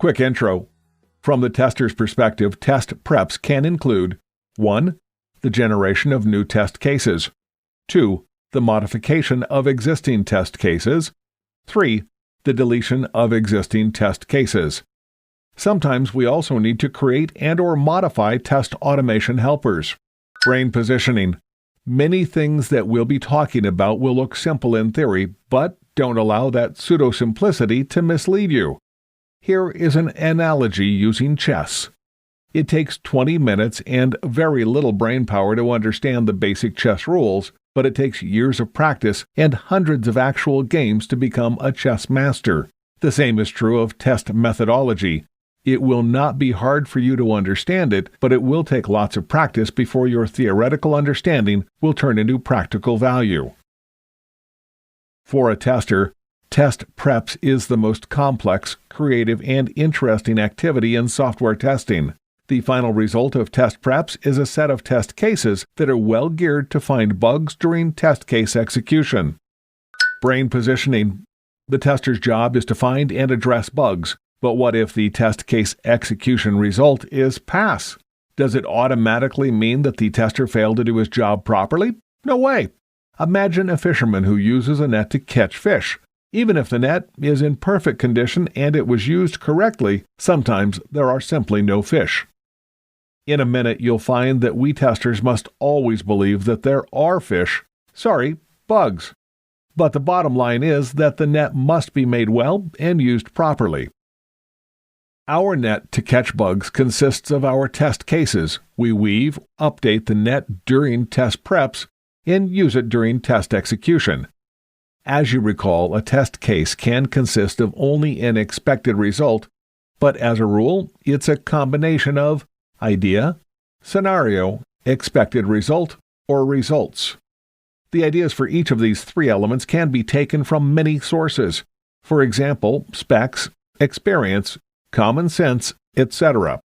Quick intro. From the tester's perspective, test preps can include 1. The generation of new test cases. 2. The modification of existing test cases. 3. The deletion of existing test cases. Sometimes we also need to create and/or modify test automation helpers. Brain positioning. Many things that we'll be talking about will look simple in theory, but don't allow that pseudo-simplicity to mislead you. Here is an analogy using chess. It takes 20 minutes and very little brain power to understand the basic chess rules, but it takes years of practice and hundreds of actual games to become a chess master. The same is true of test methodology. It will not be hard for you to understand it, but it will take lots of practice before your theoretical understanding will turn into practical value. For a tester, test preps is the most complex, creative, and interesting activity in software testing. The final result of test preps is a set of test cases that are well geared to find bugs during test case execution. Brain positioning. The tester's job is to find and address bugs. But what if the test case execution result is pass? Does it automatically mean that the tester failed to do his job properly? No way. Imagine a fisherman who uses a net to catch fish. Even if the net is in perfect condition and it was used correctly, sometimes there are simply no fish. In a minute, you'll find that we testers must always believe that there are fish. Sorry, bugs. But the bottom line is that the net must be made well and used properly. Our net to catch bugs consists of our test cases. We weave, update the net during test preps, and use it during test execution. As you recall, a test case can consist of only an expected result, but as a rule, it's a combination of idea, scenario, expected result, or results. The ideas for each of these three elements can be taken from many sources. For example, specs, experience, common sense, etc.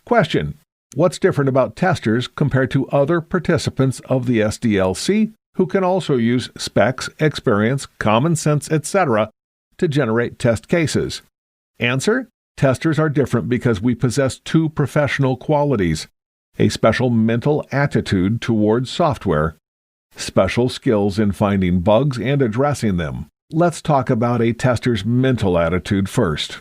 Question: what's different about testers compared to other participants of the SDLC who can also use specs, experience, common sense, etc. to generate test cases? Answer: testers are different because we possess two professional qualities: a special mental attitude towards software, special skills in finding bugs and addressing them. Let's talk about a tester's mental attitude first.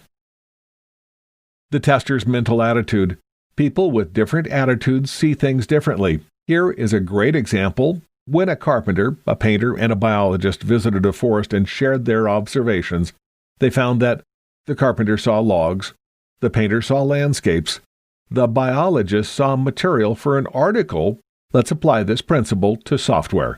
The tester's mental attitude. People with different attitudes see things differently. Here is a great example. When a carpenter, a painter, and a biologist visited a forest and shared their observations, they found that the carpenter saw logs, the painter saw landscapes, the biologist saw material for an article. Let's apply this principle to software.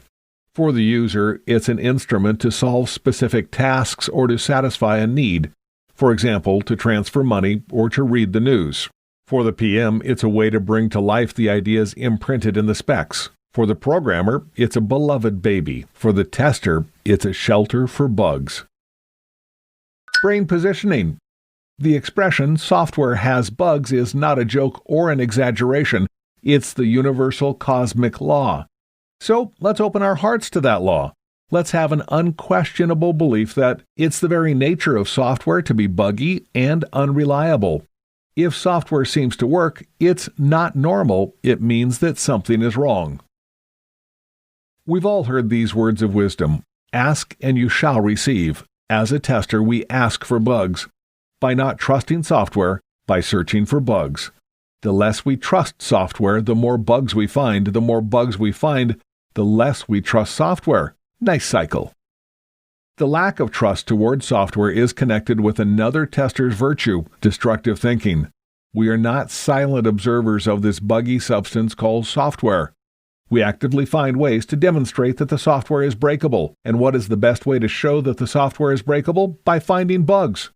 For the user, it's an instrument to solve specific tasks or to satisfy a need. For example, to transfer money or to read the news. For the PM, it's a way to bring to life the ideas imprinted in the specs. For the programmer, it's a beloved baby. For the tester, it's a shelter for bugs. Brain positioning. The expression "software has bugs" is not a joke or an exaggeration. It's the universal cosmic law. So let's open our hearts to that law. Let's have an unquestionable belief that it's the very nature of software to be buggy and unreliable. If software seems to work, it's not normal. It means that something is wrong. We've all heard these words of wisdom. Ask and you shall receive. As a tester, we ask for bugs. By not trusting software, by searching for bugs. The less we trust software, the more bugs we find. The more bugs we find, the less we trust software. Nice cycle. The lack of trust toward software is connected with another tester's virtue, destructive thinking. We are not silent observers of this buggy substance called software. We actively find ways to demonstrate that the software is breakable. And what is the best way to show that the software is breakable? By finding bugs.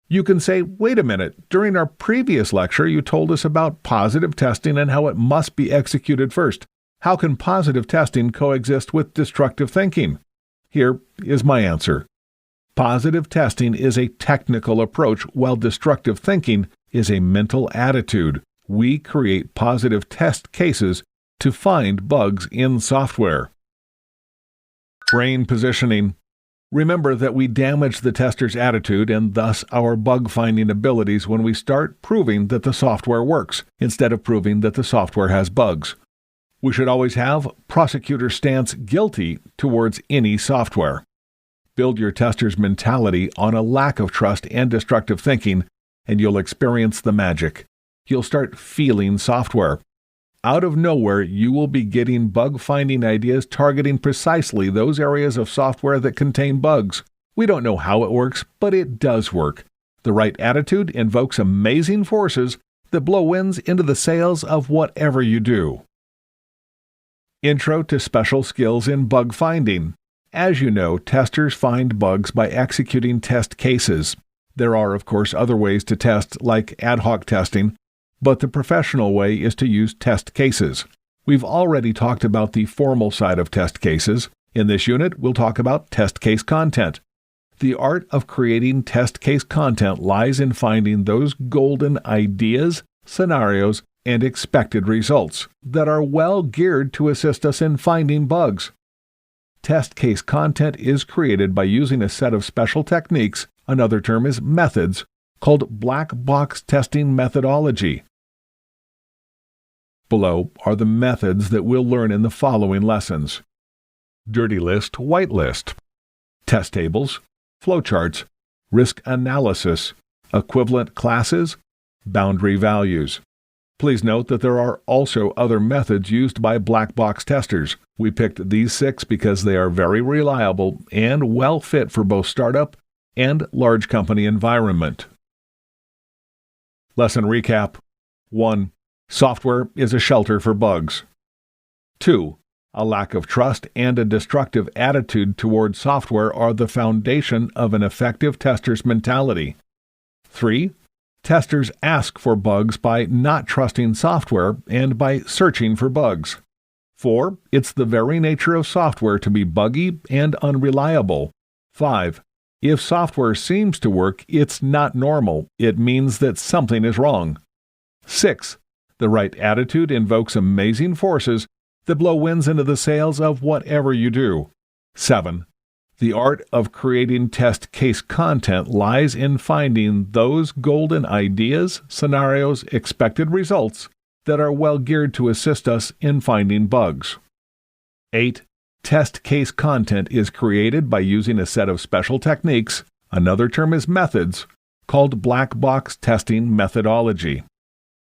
You can say, wait a minute, during our previous lecture you told us about positive testing and how it must be executed first. How can positive testing coexist with destructive thinking? Here is my answer. Positive testing is a technical approach, while destructive thinking is a mental attitude. We create positive test cases to find bugs in software. Brain positioning. Remember that we damage the tester's attitude and thus our bug-finding abilities when we start proving that the software works, instead of proving that the software has bugs. We should always have prosecutor stance guilty towards any software. Build your tester's mentality on a lack of trust and destructive thinking, and you'll experience the magic. You'll start feeling software. Out of nowhere, you will be getting bug-finding ideas targeting precisely those areas of software that contain bugs. We don't know how it works, but it does work. The right attitude invokes amazing forces that blow winds into the sails of whatever you do. Intro to Special Skills in Bug Finding. As you know, testers find bugs by executing test cases. There are, of course, other ways to test, like ad hoc testing, but the professional way is to use test cases. We've already talked about the formal side of test cases. In this unit, we'll talk about test case content. The art of creating test case content lies in finding those golden ideas, scenarios, and expected results that are well geared to assist us in finding bugs. Test case content is created by using a set of special techniques, another term is methods, called black box testing methodology. Below are the methods that we'll learn in the following lessons: dirty list, white list, test tables, flowcharts, risk analysis, equivalent classes, boundary values. Please note that there are also other methods used by black box testers. We picked these 6 because they are very reliable and well fit for both startup and large company environment. Lesson recap. 1. Software is a shelter for bugs. 2. A lack of trust and a destructive attitude toward software are the foundation of an effective tester's mentality. 3. Testers ask for bugs by not trusting software and by searching for bugs. 4. It's the very nature of software to be buggy and unreliable. 5. If software seems to work, it's not normal. It means that something is wrong. 6. The right attitude invokes amazing forces that blow winds into the sails of whatever you do. 7. The art of creating test case content lies in finding those golden ideas, scenarios, expected results that are well geared to assist us in finding bugs. 8. Test case content is created by using a set of special techniques, another term is methods, called black box testing methodology.